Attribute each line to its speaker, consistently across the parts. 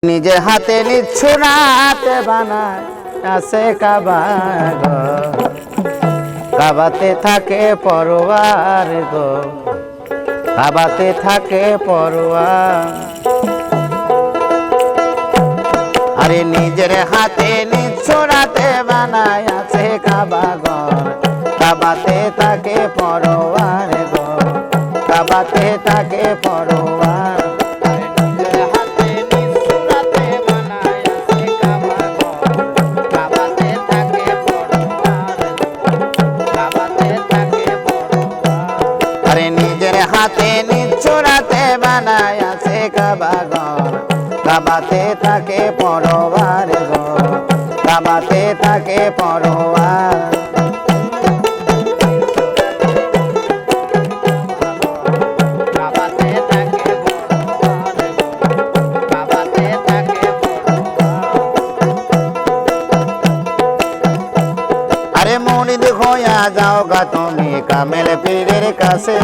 Speaker 1: নিজের হাতে নিচ্ছুরাতে বানায় আছে কাবা গো, কাবাতে থাকে পরোয়ার গো, কাবাতে থাকে পরোয়ার। আরে নিজের হাতে নিচ্ছুরাতে বানায় আছে কাবা গো, কাবাতে থাকে পরোয়ার গো, কাবাতে থাকে পরোয়ার। হাতে নিচ্ছুরাতে বানায় আছে কাবা ঘর, কাবাতে থাকে পরোয়ার গো, কাবাতে থাকে পরোয়ার। আরে মুরিদ হইয়া যাও গা তুমি কামেল পীরের কাছে,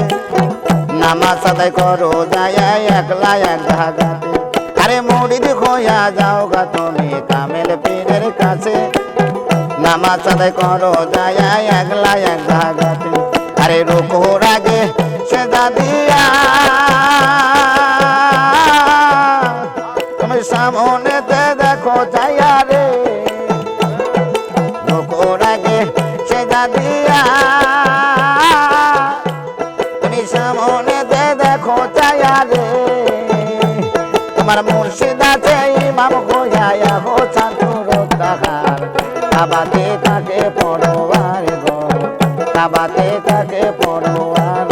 Speaker 1: নামাজ আদায় করো যায় একলা এক ধাগাতে। আরে মুরিদ হইয়া যাও গা তুমি কামেল পীরের কাছে, নামাজ আদায় করো যায় একলা এক ধাগাতে। আরে রুকুর আগে সেজদা দিয়া তুমি সামনেতে দেখো যাইয়া রে, রুকুর আগে সেজদা দিয়া সামনেতে দেখো চায়া রে, তোমার মুর্শিদ আছে ইমাম হইয়া হো চাঁদুর তাহার, কাবাতে থাকে পরোয়ার গো, কাবাতে থাকে পরোয়ার।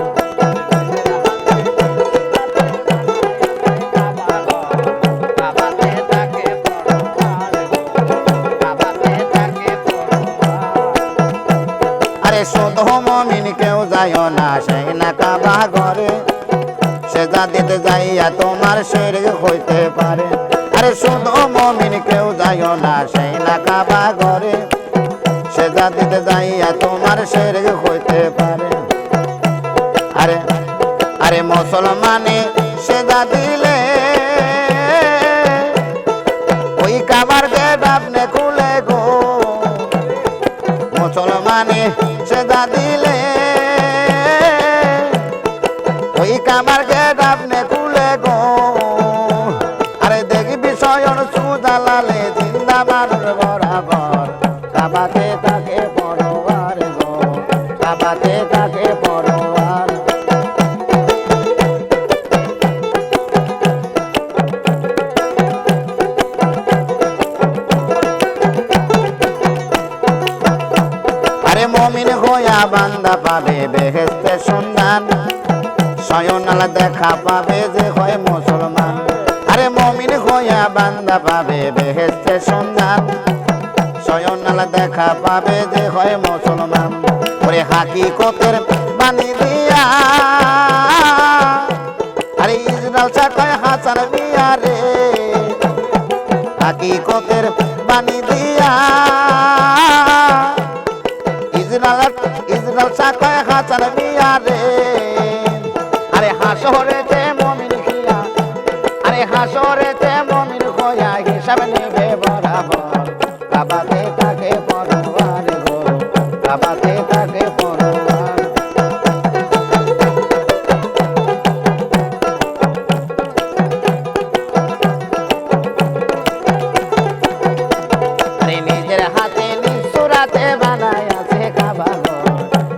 Speaker 1: আরে শুধু মুমিন কেউ যায় না সেই না কাবা ঘরে, সেজদা দিতে যাইয়া তোমার শরীর হইতে পারে। আরে শুধু মুমিন কেউ যায় না সেই না কাবা ঘরে, সেজদা দিতে যাইয়া তোমার শরীর হইতে পারে। আরে আরে মুসলমানে সেজদা দিলে ওই কাবার গেট আপনি খুলে গো, মুসলমানে সেজদা দিলে ওই কাবার গেট আপনি খুলে গো। আরে দেখবি স্বয়ং সুজালালে জিন্দাবাদ বরাবর, কাবাতে থাকে পরোয়ার গো, কাবাতে থাকে পরোয়ার। আরে মুমিন হইয়া বান্দা পাবে বেহেশতের সন্ধান, স্বয়ং আল্লাহ দেখা পাবে যে হয় মুসলমান। আরে মুমিন হইয়া বান্দা পাবে বেহেশতের সন্ধান, স্বয়ং আল্লাহ দেখা পাবে যে হয় মুসলমান। ওরে হাকিকতের বাণী দিয়া আরে ইজরাইল চাকায় হাসান মিয়া রে, হাকিকতের বাণী দিয়া ইজরাইল চাকায় হাসান মিয়া রে। আরে হাসরেতে মুমিন খিয়া, আরে হাসরেতে মুমিন হইয়া হিসাব নেবে বরাবর, কাবাতে থাকে পরোয়ার গো, কাবাতে থাকে পরোয়ার। আরে নিজের হাতে নিচ্ছুরাতে বানায় আছে কাবা ঘর,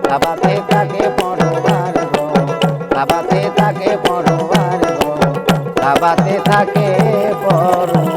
Speaker 1: কাবাতে থাকে পরোয়ার গো, কাবাতে থাকে পরোয়ার গো, কাবাতে থাকে পরোয়ার।